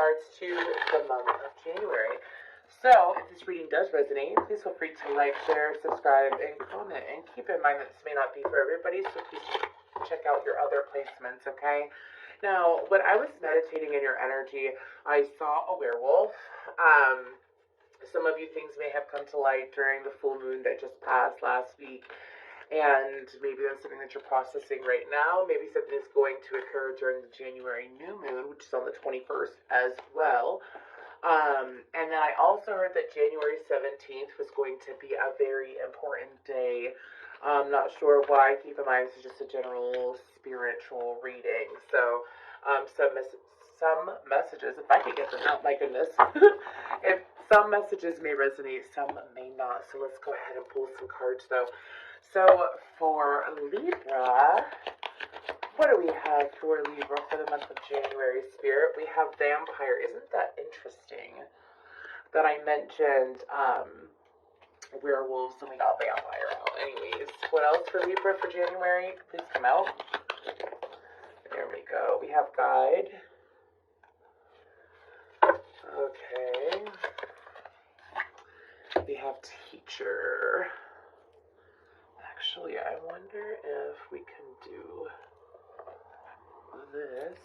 regards to the month of January. So, if this reading does resonate, please feel free to like, share, subscribe, and comment. And keep in mind that this may not be for everybody, so please check out your other placements, okay? Now, when I was meditating in your energy, I saw a werewolf. Some of you things may have come to light during the full moon that just passed last week, and maybe that's something that you're processing right now. Maybe something is going to occur during the January new moon, which is on the 21st as well. And then I also heard that January 17th was going to be a very important day. I'm not sure why. Keep in mind, this is just a general spiritual reading. So, some messages, if I could get them out, my goodness. If some messages may resonate, some may not. So let's go ahead and pull some cards, though. So for Libra, what do we have for Libra for the month of January, Spirit? We have Vampire. Isn't that interesting that I mentioned werewolves and we got Vampire out? Anyways, what else for Libra for January? Please come out. There we go. We have Guide. Okay. We have Teacher. Actually, I wonder if we can do this,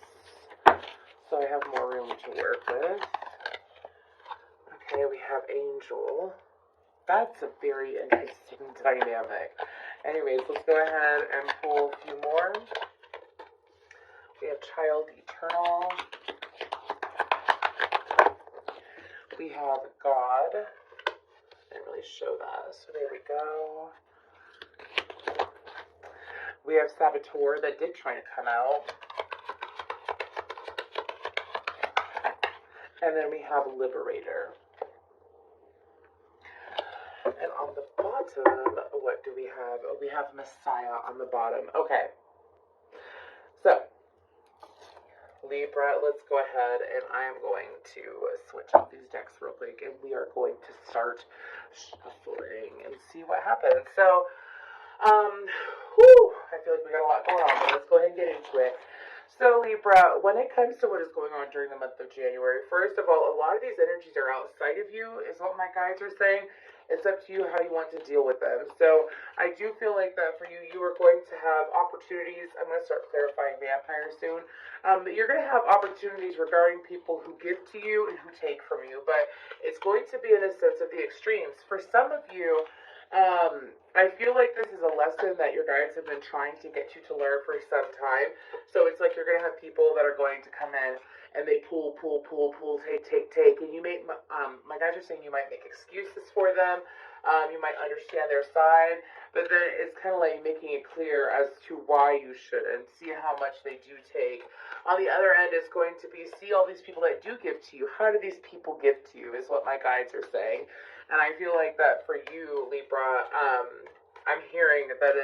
so I have more room to work with. Okay, we have Angel. That's a very interesting dynamic. Anyways, let's go ahead and pull a few more. We have Child Eternal. We have God. Didn't really show that, so there we go. We have Saboteur that did try to come out. And then we have Liberator. And on the bottom, what do we have? Oh, we have Messiah on the bottom. Okay. So, Libra, let's go ahead and I am going to switch out these decks real quick and we are going to start shuffling and see what happens. So, I feel like we got a lot going on, but let's go ahead and get into it. So, Libra, when it comes to what is going on during the month of January, first of all, a lot of these energies are outside of you, is what my guides are saying. It's up to you how you want to deal with them. So, I do feel like that for you, you are going to have opportunities. I'm going to start clarifying Vampire soon. You're going to have opportunities regarding people who give to you and who take from you, but it's going to be in a sense of the extremes. For some of you, I feel like this is a lesson that your guides have been trying to get you to learn for some time. So it's like you're going to have people that are going to come in and they pull, take. And you may, my guides are saying you might make excuses for them. You might understand their side, but then it's kind of like making it clear as to why you shouldn't. See how much they do take. On the other end, it's going to be, see all these people that do give to you. How do these people give to you is what my guides are saying. And I feel like that for you, Libra, I'm hearing that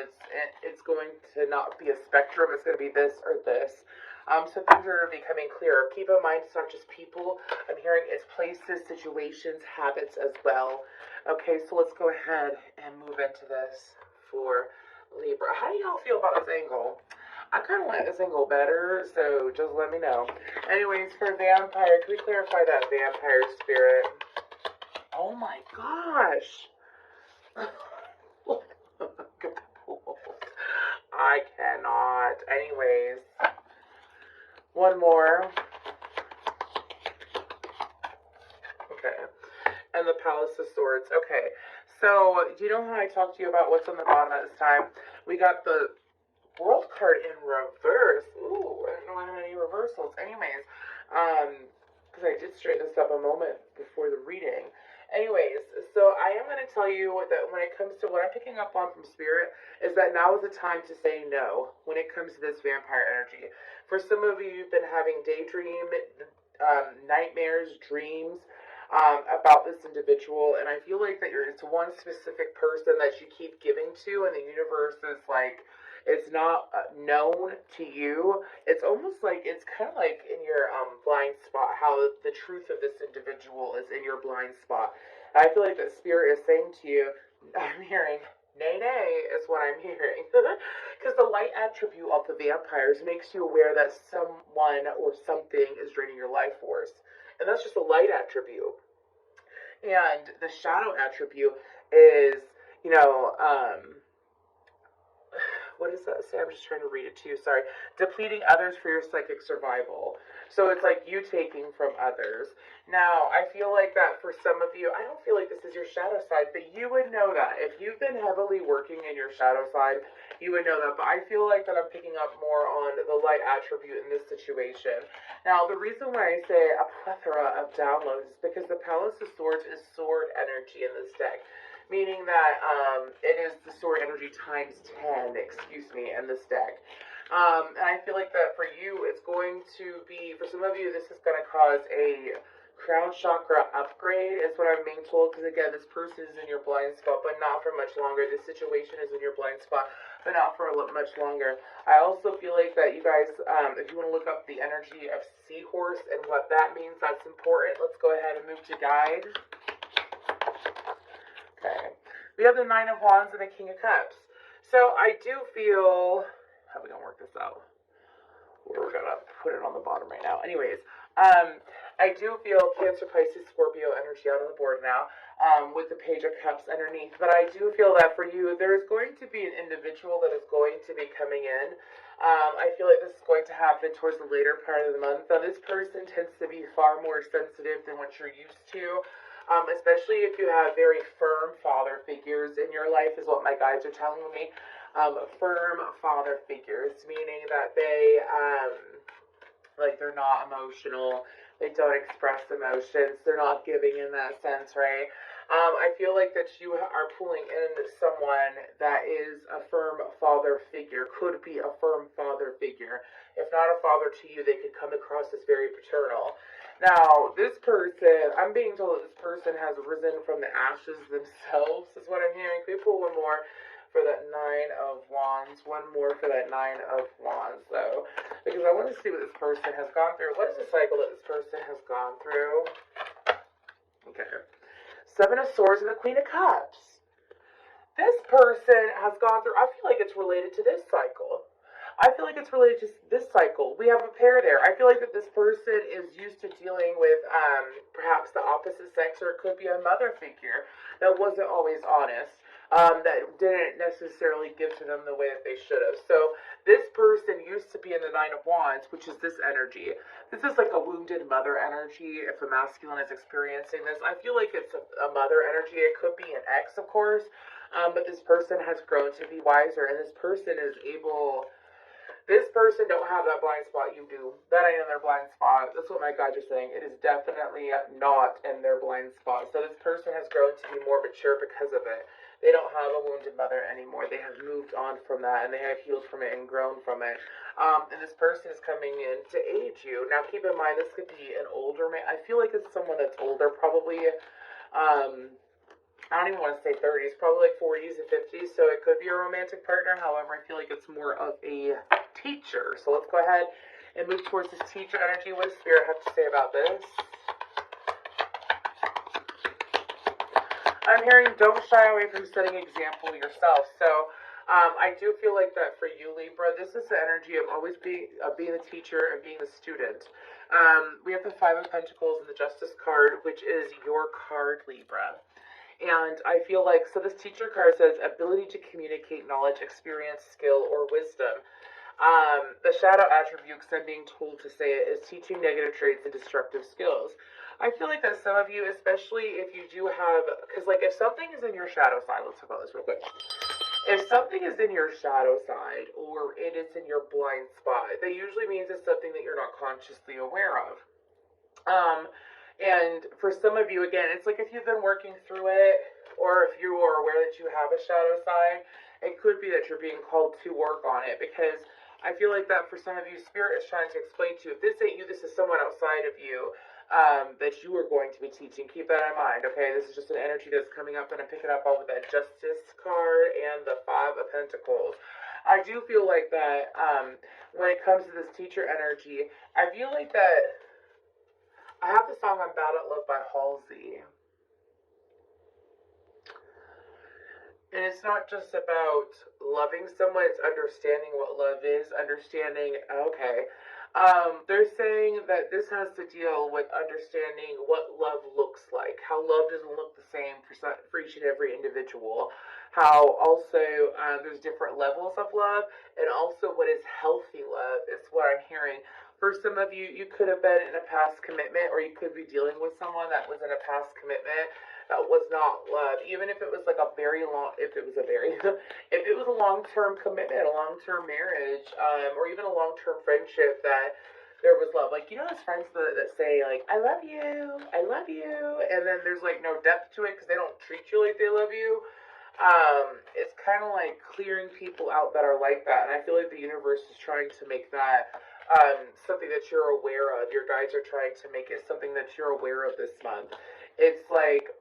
it's going to not be a spectrum. It's going to be this or this. So things are becoming clearer. Keep in mind, it's not just people. I'm hearing it's places, situations, habits as well. Okay, so let's go ahead and move into this for Libra. How do y'all feel about this angle? I kind of like this angle better, so just let me know. Anyways, for Vampire, can we clarify that Vampire Spirit? Oh my gosh. I cannot. Anyways. One more. Okay. And the Palace of Swords. Okay. So, do you know how I talked to you about what's on the bottom at this time? We got the World card in reverse. Ooh, I didn't know I had any reversals. Anyways, because I did straighten this up a moment before the reading. Anyways, so I am going to tell you that when it comes to what I'm picking up on from Spirit is that now is the time to say no when it comes to this vampire energy. For some of you, you've been having daydream, nightmares, dreams about this individual, and I feel like that it's one specific person that you keep giving to, and the universe is like, it's not known to you. It's almost like, it's kind of like in your blind spot, how the truth of this individual is in your blind spot. And I feel like that Spirit is saying to you, I'm hearing, nay, nay, is what I'm hearing. Because the light attribute of the vampires makes you aware that someone or something is draining your life force. And that's just a light attribute. And the shadow attribute is, you know, what does that say? I'm just trying to read it to you. Sorry. Depleting others for your psychic survival. So it's like you taking from others. Now, I feel like that for some of you, I don't feel like this is your shadow side, but you would know that. If you've been heavily working in your shadow side, you would know that. But I feel like that I'm picking up more on the light attribute in this situation. Now, the reason why I say a plethora of downloads is because the Palace of Swords is sword energy in this deck, meaning that it is the sword energy times 10, excuse me, in this deck. And I feel like that for you, it's going to be, for some of you, this is going to cause a crown chakra upgrade, is what I'm being told, because again, this person is in your blind spot, but not for much longer. This situation is in your blind spot, but not for much longer. I also feel like that you guys, if you want to look up the energy of seahorse and what that means, that's important. Let's go ahead and move to guide. Okay. We have the Nine of Wands and the King of Cups. So I do feel, how are we going to work this out? We're going to put it on the bottom right now. Anyways, I do feel Cancer, Pisces, Scorpio energy out on the board now, with the Page of Cups underneath. But I do feel that for you, there is going to be an individual that is going to be coming in. I feel like this is going to happen towards the later part of the month. Now, this person tends to be far more sensitive than what you're used to. Especially if you have very firm father figures in your life, is what my guides are telling me. Firm father figures, meaning that they, like, they're not emotional, they don't express emotions, they're not giving in that sense, right? I feel like that you are pulling in someone that is a firm father figure, could be a firm father figure. If not a father to you, they could come across as very paternal. Now, this person, I'm being told that this person has risen from the ashes themselves, is what I'm hearing. Can we pull one more for that Nine of Wands? One more for that Nine of Wands, though. Because I want to see what this person has gone through. What is the cycle that this person has gone through? Okay. Seven of Swords and the Queen of Cups. This person has gone through, I feel like it's related to this cycle. I feel like it's related to this cycle. We have a pair there. I feel like that this person is used to dealing with perhaps the opposite sex, or it could be a mother figure that wasn't always honest, that didn't necessarily give to them the way that they should have. So this person used to be in the Nine of Wands, which is this energy. This is like a wounded mother energy. If a masculine is experiencing this, I feel like it's a mother energy. It could be an ex, of course, but this person has grown to be wiser, and this person is able... This person don't have that blind spot, you do. That ain't in their blind spot. That's what my guides are saying. It is definitely not in their blind spot. So this person has grown to be more mature because of it. They don't have a wounded mother anymore. They have moved on from that, and they have healed from it and grown from it. And this person is coming in to aid you. Now, keep in mind, this could be an older man. I feel like it's someone that's older, probably... I don't even want to say 30s, probably like 40s and 50s, so it could be a romantic partner. However, I feel like it's more of a teacher. So let's go ahead and move towards this teacher energy. What does Spirit have to say about this? I'm hearing don't shy away from setting an example yourself. So I do feel like that for you, Libra, this is the energy of always being the teacher and being the student. We have the Five of Pentacles and the Justice card, which is your card, Libra. And I feel like, so this teacher card says ability to communicate knowledge, experience, skill, or wisdom. The shadow attribute, because I'm being told to say it, is teaching negative traits and destructive skills. I feel like that some of you, especially if you do have, because like if something is in your shadow side, let's talk about this real quick. If something is in your shadow side or it is in your blind spot, that usually means it's something that you're not consciously aware of. And for some of you, again, it's like if you've been working through it, or if you are aware that you have a shadow side, it could be that you're being called to work on it, because I feel like that for some of you, Spirit is trying to explain to you, if this ain't you, this is someone outside of you, that you are going to be teaching. Keep that in mind, okay? This is just an energy that's coming up, and I'm picking up all with that Justice card and the Five of Pentacles. I do feel like that when it comes to this teacher energy, I feel like that I have the song I'm Bad at Love by Halsey. And it's not just about loving someone, it's understanding what love is, understanding, okay, They're saying that this has to deal with understanding what love looks like, how love doesn't look the same for each and every individual, how also there's different levels of love, and also what is healthy love is what I'm hearing. For some of you, you could have been in a past commitment, or you could be dealing with someone that was in a past commitment that was not love, even if it was like a very long, if it was a very, if it was a long-term commitment, a long-term marriage, or even a long-term friendship that there was love. Like, you know those friends that say, like, I love you, and then there's, like, no depth to it because they don't treat you like they love you. It's kind of like clearing people out that are like that, and I feel like the universe is trying to make that something that you're aware of. Your guides are trying to make it something that you're aware of this month. It's like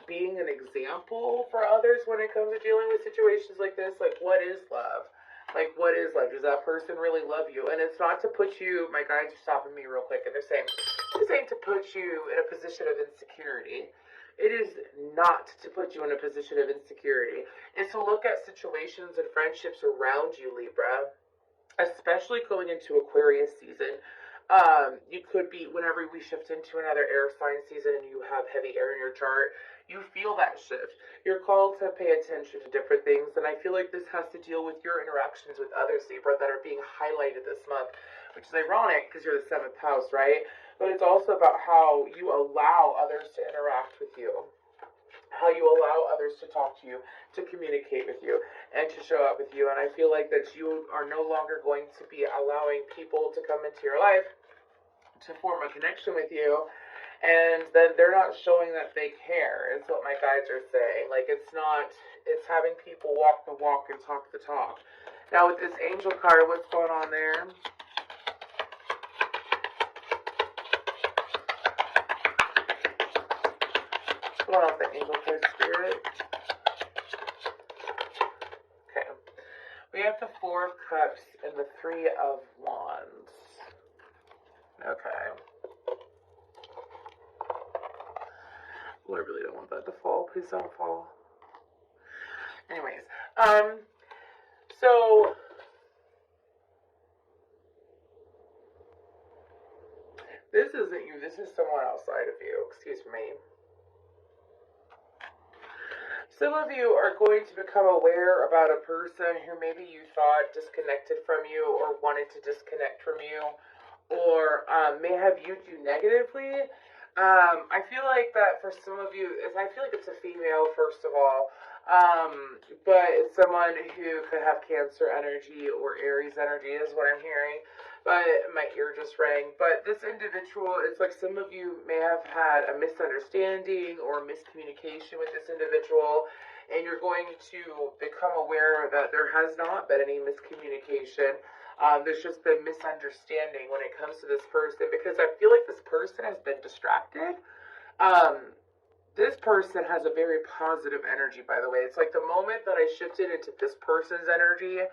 being an example for others when it comes to dealing with situations like this. Like, what is love? Like, what is love? Does that person really love you? And it's not to put you, my guides are stopping me real quick, and they're saying, this ain't to put you in a position of insecurity. It is not to put you in a position of insecurity. It's to look at situations and friendships around you, Libra, especially going into Aquarius season. You could be, whenever we shift into another air sign season and you have heavy air in your chart, you feel that shift. You're called to pay attention to different things, and I feel like this has to deal with your interactions with others, Libra, that are being highlighted this month, which is ironic because you're the 7th house, right? But it's also about how you allow others to interact with you, how you allow others to talk to you, to communicate with you, and to show up with you. And I feel like that you are no longer going to be allowing people to come into your life to form a connection with you, and then they're not showing that they care, is what my guides are saying. Like, it's having people walk the walk and talk the talk. Now, with this angel card, what's going on there? What's going on with the angel card, Spirit? Okay. We have the 4 of Cups and the 3 of Wands. Okay. Oh, I really don't want that to fall. Please don't fall. Anyways, so this isn't you. This is someone outside of you. Excuse me. Some of you are going to become aware about a person who maybe you thought disconnected from you or wanted to disconnect from you, or may have viewed you negatively. I feel like that for some of you, I feel like it's a female, first of all, but it's someone who could have Cancer energy or Aries energy is what I'm hearing, but my ear just rang. But this individual, it's like some of you may have had a misunderstanding or miscommunication with this individual, and you're going to become aware that there has not been any miscommunication. There's just been misunderstanding when it comes to this person, because I feel like this person has been distracted. This person has a very positive energy, by the way. It's like the moment that I shifted into this person's energy,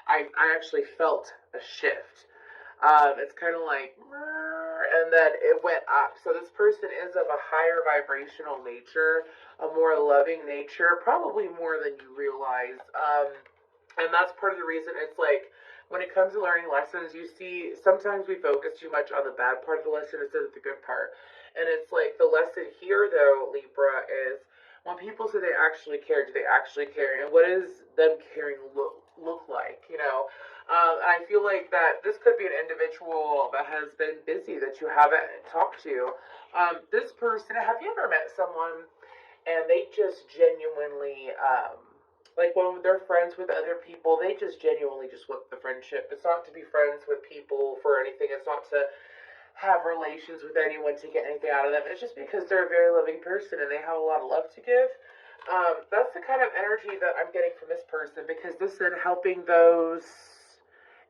I actually felt a shift. It's kind of like, and then it went up. So this person is of a higher vibrational nature, a more loving nature, probably more than you realize. And that's part of the reason it's like, when it comes to learning lessons, you see, sometimes we focus too much on the bad part of the lesson instead of the good part. And it's like, the lesson here, though, Libra, is when people say they actually care, do they actually care? And what does them caring look like, you know? I feel like that this could be an individual that has been busy that you haven't talked to. This person, have you ever met someone and they just genuinely, like when they're friends with other people, they just genuinely just want the friendship. It's not to be friends with people for anything. It's not to have relations with anyone to get anything out of them. It's just because they're a very loving person and they have a lot of love to give. That's the kind of energy that I'm getting from this person, because this is helping those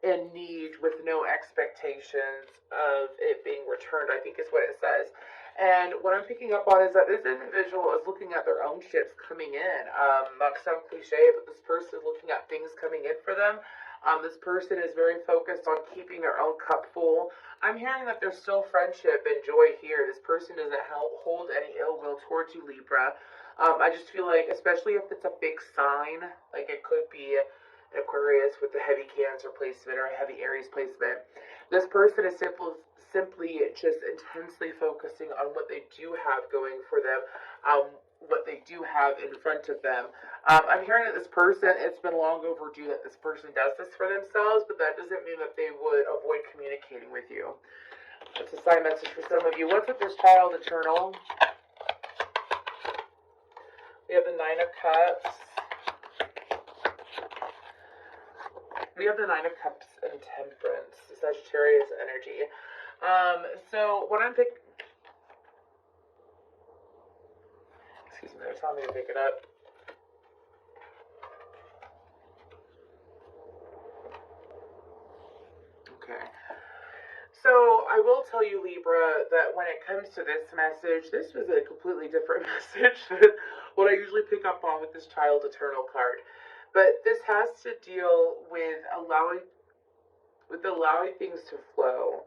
in need with no expectations of it being returned, I think is what it says. And what I'm picking up on is that this individual is looking at their own ships coming in. Not to sound cliche, but this person is looking at things coming in for them. This person is very focused on keeping their own cup full. I'm hearing that there's still friendship and joy here. This person doesn't hold any ill will towards you, Libra. I just feel like, especially if it's a big sign, like it could be Aquarius with the heavy Cancer placement or heavy Aries placement. This person is simply just intensely focusing on what they do have going for them, what they do have in front of them. I'm hearing that this person, it's been long overdue that this person does this for themselves, but that doesn't mean that they would avoid communicating with you. That's a sign message for some of you. What's with this child eternal? We have the Nine of Cups. We have the Nine of Cups and Temperance, Sagittarius energy. So when I'm excuse me, they're telling me to pick it up. Okay. So I will tell you, Libra, that when it comes to this message, this was a completely different message than what I usually pick up on with this Child Eternal card. But this has to deal with allowing things to flow.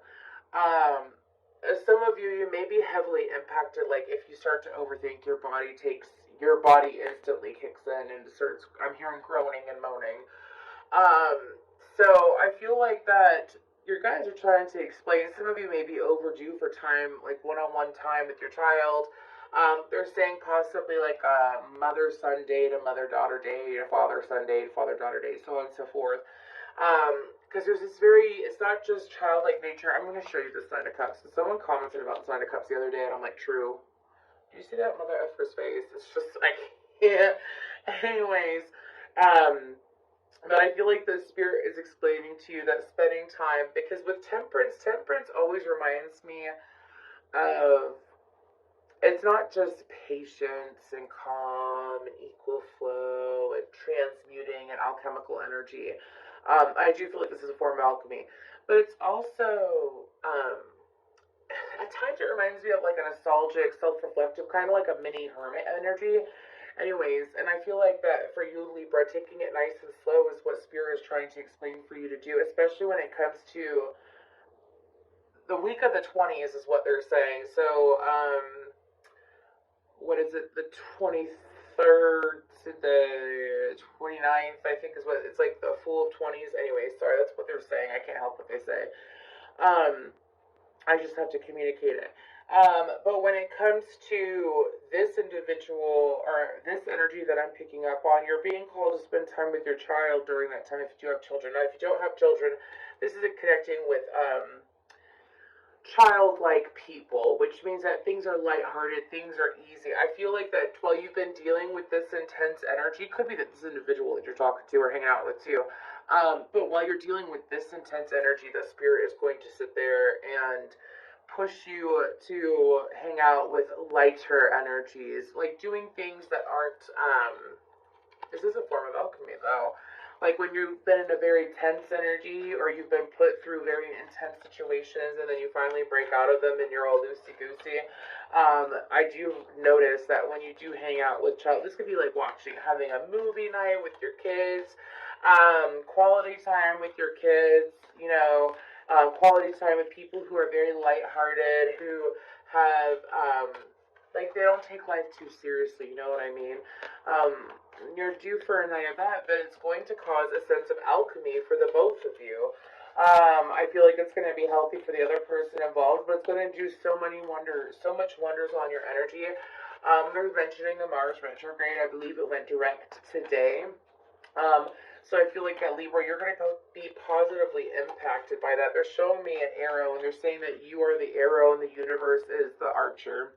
Some of you may be heavily impacted, like if you start to overthink, your body instantly kicks in and starts, I'm hearing groaning and moaning. So I feel like that your guys are trying to explain, some of you may be overdue for time, like one-on-one time with your child. They're saying possibly like a mother-son date, a mother-daughter date, a father-son date, father-daughter date, so on and so forth. Because there's this it's not just childlike nature. I'm going to show you this Nine of Cups. And someone commented about this Nine of Cups the other day, and I'm like, true. Do you see that mother effer's face? It's just like, yeah. Anyways, but I feel like the spirit is explaining to you that spending time, because with temperance always reminds me of, it's not just patience and calm and equal flow and transmuting and alchemical energy. I do feel like this is a form of alchemy, but it's also, at times it reminds me of like a nostalgic, self-reflective, kind of like a mini hermit energy. Anyways, and I feel like that for you, Libra, taking it nice and slow is what Spirit is trying to explain for you to do, especially when it comes to the week of the 20s is what they're saying. So, what is it, the 23rd to the 29th, I think is what, it's like the full of 20s. Anyway, sorry, that's what they're saying. I can't help what they say. I just have to communicate it. But when it comes to this individual or this energy that I'm picking up on, you're being called to spend time with your child during that time if you do have children. Now, if you don't have children, this is connecting with childlike people, which means that things are lighthearted, things are easy. I feel like that while you've been dealing with this intense energy, could be that this individual that you're talking to or hanging out with too, but while you're dealing with this intense energy, the spirit is going to sit there and push you to hang out with lighter energies, like doing things that aren't, this is a form of alchemy though. Like when you've been in a very tense energy or you've been put through very intense situations and then you finally break out of them and you're all loosey-goosey. I do notice that when you do hang out with child, this could be like having a movie night with your kids, quality time with your kids, quality time with people who are very lighthearted, who have, like they don't take life too seriously, you know what I mean? You're due for a night of that, but it's going to cause a sense of alchemy for the both of you. I feel like it's going to be healthy for the other person involved, but it's going to do so much wonders on your energy. They're mentioning the Mars retrograde. I believe it went direct today. So I feel like at Libra, you're going to be positively impacted by that. They're showing me an arrow, and they're saying that you are the arrow and the universe is the archer.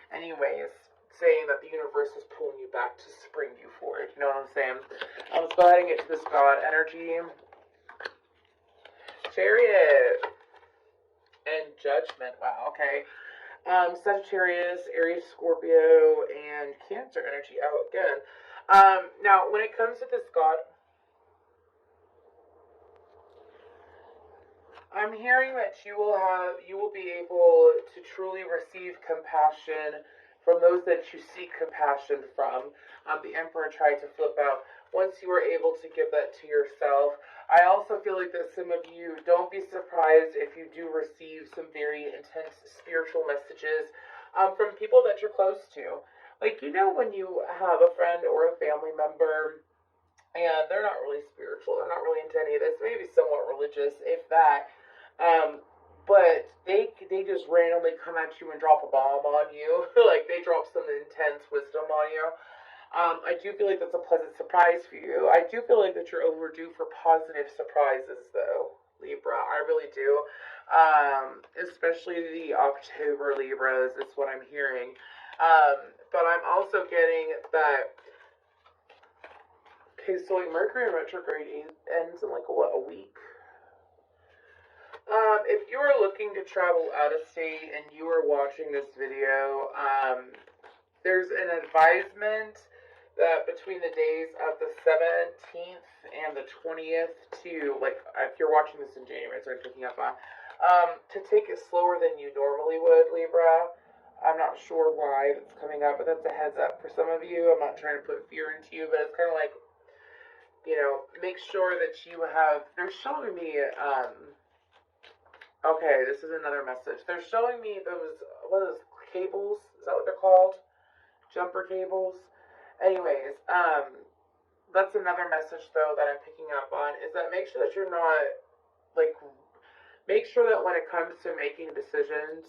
Anyways, saying that the universe is pulling you back to spring you forward. You know what I'm saying? Let's go ahead and get to this God energy. Chariot. And Judgment. Wow, okay. Sagittarius, Aries, Scorpio, and Cancer energy out again. Now, when it comes to this God, I'm hearing that you will be able to truly receive compassion from those that you seek compassion from. The Emperor tried to flip out. Once you are able to give that to yourself, I also feel like that some of you, don't be surprised if you do receive some very intense spiritual messages from people that you're close to. Like, when you have a friend or a family member and they're not really spiritual. They're not really into any of this. Maybe somewhat religious, if that. But they just randomly come at you and drop a bomb on you. Like they drop some intense wisdom on you. I do feel like that's a pleasant surprise for you. I do feel like that you're overdue for positive surprises, though, Libra. I really do. Especially the October Libras, is what I'm hearing. But I'm also getting that. Okay, so like Mercury retrograde ends in like what, a week? If you are looking to travel out of state and you are watching this video, there's an advisement that between the days of the 17th and the 20th to, like, if you're watching this in January, so I'm picking up on, to take it slower than you normally would, Libra. I'm not sure why that's coming up, but that's a heads up for some of you. I'm not trying to put fear into you, but it's kind of like, make sure that you have, they're showing me, okay, this is another message. They're showing me those, what are those, cables? Is that what they're called? Jumper cables? Anyways, that's another message, though, that I'm picking up on, is that make sure that you're not, like, make sure that when it comes to making decisions,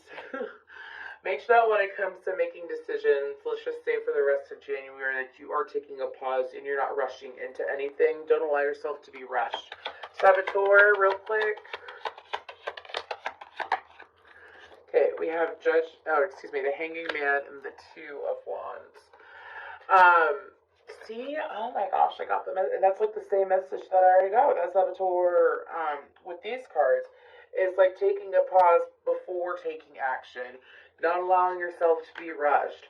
let's just say for the rest of January, that you are taking a pause and you're not rushing into anything. Don't allow yourself to be rushed. Saboteur, real quick. Okay, we have the Hanging Man and the Two of Wands. See, oh my gosh, I got the message, and that's like the same message that I already got with that Saboteur, with these cards. It's like taking a pause before taking action, not allowing yourself to be rushed.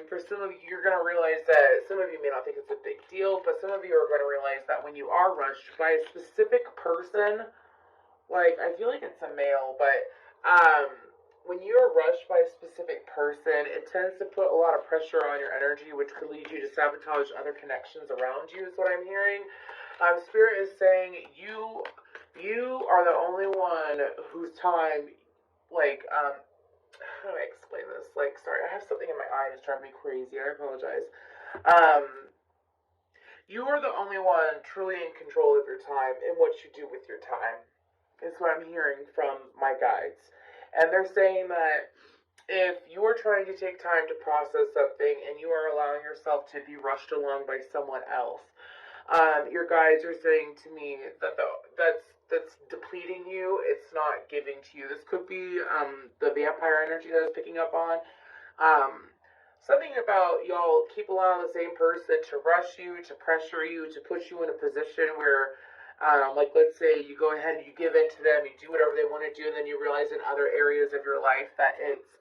For some of you, you're going to realize that, some of you may not think it's a big deal, but some of you are going to realize that when you are rushed by a specific person, like, I feel like it's a male, but, when you are rushed by a specific person, it tends to put a lot of pressure on your energy, which could lead you to sabotage other connections around you, is what I'm hearing. Spirit is saying you are the only one whose time, like, how do I explain this? Like, sorry, I have something in my eye that's driving me crazy. I apologize. You are the only one truly in control of your time and what you do with your time, is what I'm hearing from my guides. And they're saying that if you are trying to take time to process something and you are allowing yourself to be rushed along by someone else, your guides are saying to me that that's depleting you. It's not giving to you. This could be the vampire energy that I was picking up on. Something about y'all keep allowing the same person to rush you, to pressure you, to put you in a position where, like, let's say you go ahead and you give in to them, you do whatever they want to do, and then you realize in other areas of your life that it's,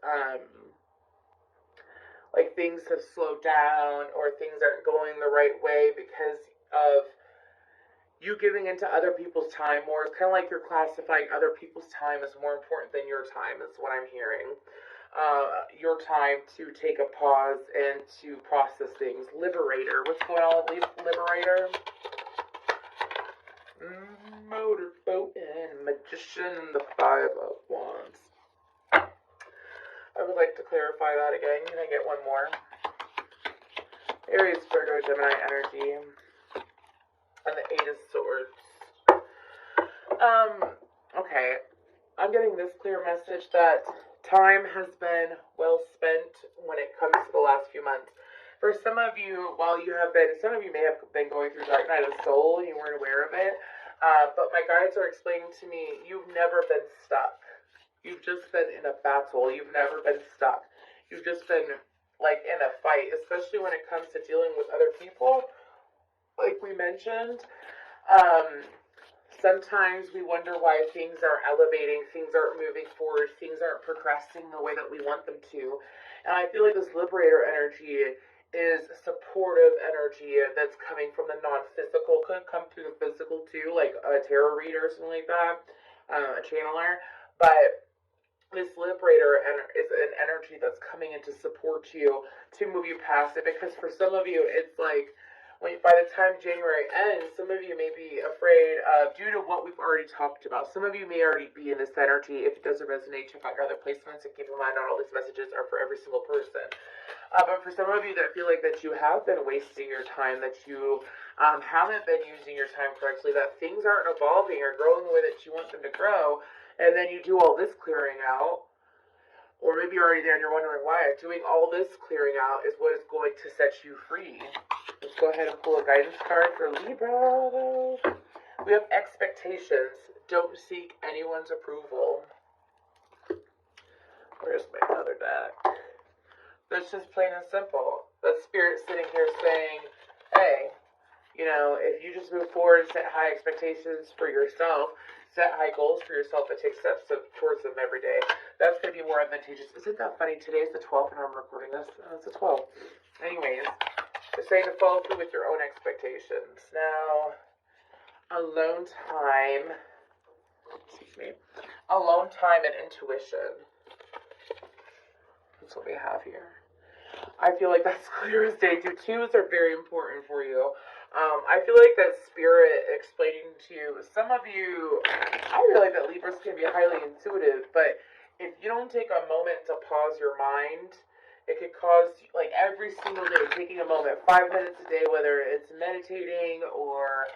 like, things have slowed down or things aren't going the right way because of you giving into other people's time more. It's kind of like you're classifying other people's time as more important than your time, is what I'm hearing. Your time to take a pause and to process things. Liberator. What's going on with Liberator? Motorboat and Magician and the Five of Wands. I would like to clarify that again. Can I get one more? Aries, Virgo, Gemini energy. And the Eight of Swords. Okay. I'm getting this clear message that time has been well spent when it comes to the last few months. For some of you, some of you may have been going through Dark Night of the Soul and you weren't aware of it, but my guides are explaining to me, you've never been stuck. You've just been in a battle. You've never been stuck. You've just been, like, in a fight, especially when it comes to dealing with other people, like we mentioned. Sometimes we wonder why things aren't elevating, things aren't moving forward, things aren't progressing the way that we want them to. And I feel like this Liberator energy is supportive energy that's coming from the non-physical. Could come through the physical too, like a tarot reader or something like that, a channeler. But this Liberator is an energy that's coming in to support you, to move you past it. Because for some of you, it's like, by the time January ends, some of you may be afraid due to what we've already talked about. Some of you may already be in this energy. If it doesn't resonate, check out your other placements and keep in mind not all these messages are for every single person. But for some of you that feel like that you have been wasting your time, that you haven't been using your time correctly, that things aren't evolving or growing the way that you want them to grow, and then you do all this clearing out, or maybe you're already there and you're wondering why. Doing all this clearing out is what is going to set you free. Let's go ahead and pull a guidance card for Libra. We have expectations. Don't seek anyone's approval. Where's my other deck? That's just plain and simple. That spirit sitting here saying, hey, you know, if you just move forward and set high expectations for yourself, set high goals for yourself, and take steps towards them every day, that's going to be more advantageous. Isn't that funny? Today's the 12th and I'm recording this. It's the 12th. Anyways, they're saying to follow through with your own expectations. Now, alone time, alone time and intuition. That's what we have here. I feel like that's clear as day. Twos are very important for you. I feel like that spirit explaining to you, some of you, I feel like that Libras can be highly intuitive, but if you don't take a moment to pause your mind, it could cause, like every single day, taking a moment, 5 minutes a day, whether it's meditating or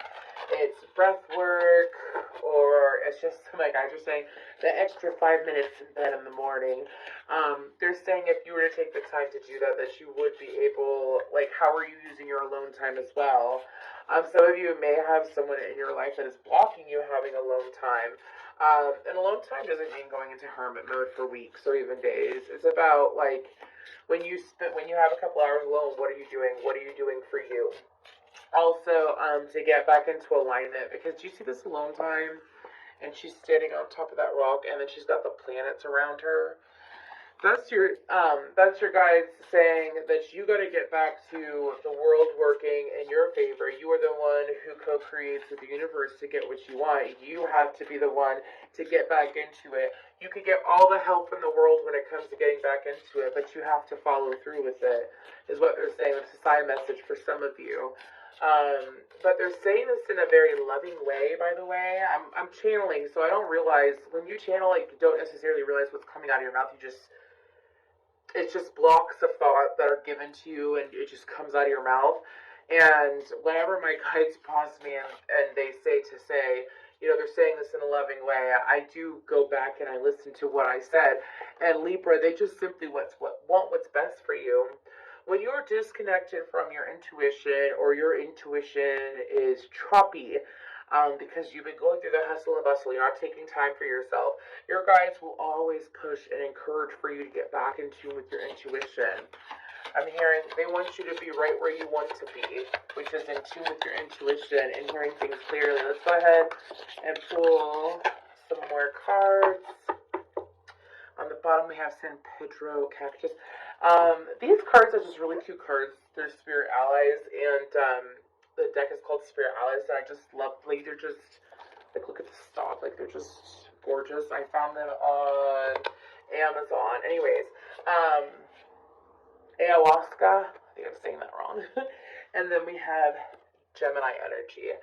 it's breath work, or it's just, my guys are saying, the extra 5 minutes in bed in the morning. They're saying if you were to take the time to do that, that you would be able, like, how are you using your alone time as well? Some of you may have someone in your life that is blocking you having alone time. And alone time doesn't mean going into hermit mode for weeks or even days. It's about, like, when you have a couple hours alone, what are you doing? What are you doing for you? Also, to get back into alignment, because do you see this alone time? And she's standing on top of that rock, and then she's got the planets around her. That's your guys saying that you got to get back to the world working in your favor. You are the one who co-creates with the universe to get what you want. You have to be the one to get back into it. You can get all the help in the world when it comes to getting back into it, but you have to follow through with it, is what they're saying. It's a side message for some of you. But they're saying this in a very loving way, by the way. I'm channeling, so I don't realize, when you channel, like, you don't necessarily realize what's coming out of your mouth. It's just blocks of thought that are given to you, and it just comes out of your mouth. And whenever my guides pause me and they say, you know, they're saying this in a loving way, I do go back and I listen to what I said. And Libra, they just simply want what's best for you. When you're disconnected from your intuition, or your intuition is choppy, because you've been going through the hustle and bustle, you're not taking time for yourself, your guides will always push and encourage for you to get back in tune with your intuition. I'm hearing they want you to be right where you want to be, which is in tune with your intuition and hearing things clearly. Let's go ahead and pull some more cards. On the bottom we have San Pedro Cactus. These cards are just really cute cards. They're spirit allies, and the deck is called Spirit Allies, and I just love, like, they're just, like, look at the stock, like, they're just gorgeous. I found them on Amazon. Anyways, ayahuasca, I think I'm saying that wrong. And then we have Gemini energy.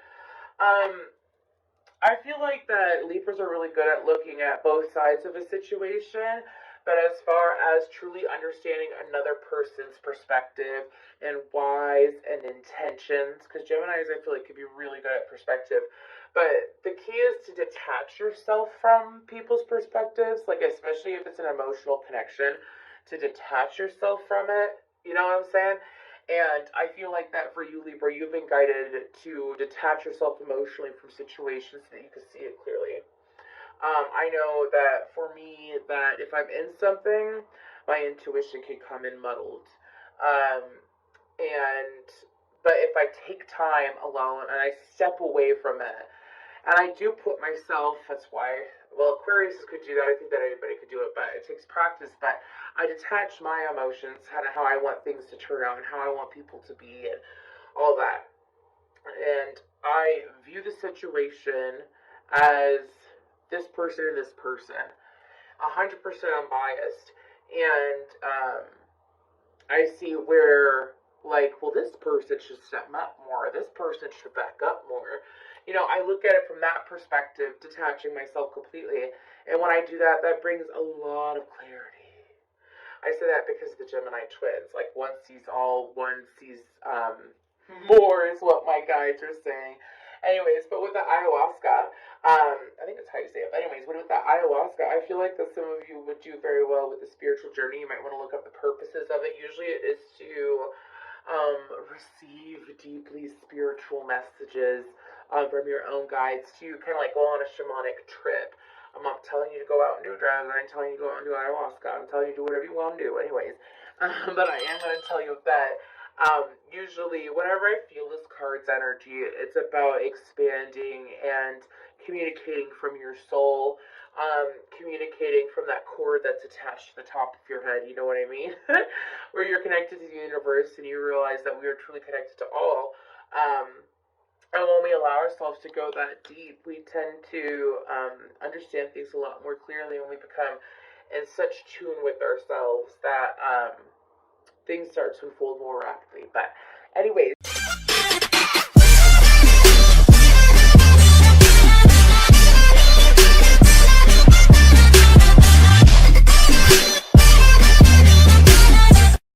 I feel like that Libras are really good at looking at both sides of a situation, but as far as truly understanding another person's perspective and whys and intentions, because Geminis, I feel like, can be really good at perspective, but the key is to detach yourself from people's perspectives, like, especially if it's an emotional connection, to detach yourself from it, you know what I'm saying? And I feel like that for you, Libra, you've been guided to detach yourself emotionally from situations so that you can see it clearly. I know that for me, that if I'm in something, my intuition can come in muddled. But if I take time alone and I step away from it, and I do put myself, that's why, well, Aquarius could do that. I think that anybody could do it, but it takes practice. But I detach my emotions, how I want things to turn out and how I want people to be and all that. And I view the situation as this person and this person. 100% unbiased. And I see where, like, well, this person should step up more. This person should back up more. You know, I look at it from that perspective, detaching myself completely. And when I do that, that brings a lot of clarity. I say that because of the Gemini twins. Like, one sees all, one sees more is what my guides are saying. Anyways, but with the ayahuasca, I think that's how you say it. But anyways, with the ayahuasca, I feel like that some of you would do very well with the spiritual journey. You might want to look up the purposes of it. Usually it is to receive deeply spiritual messages from your own guides, to kind of like go on a shamanic trip. I'm not telling you to go out and do drugs. I'm telling you to go out and do ayahuasca. I'm telling you to do whatever you want to do. Anyways, but I am going to tell you that usually whenever I feel this card's energy, it's about expanding and communicating from your soul, communicating from that cord that's attached to the top of your head, you know what I mean? Where you're connected to the universe and you realize that we are truly connected to all. And when we allow ourselves to go that deep, we tend to understand things a lot more clearly, when we become in such tune with ourselves that things start to unfold more rapidly. But anyways.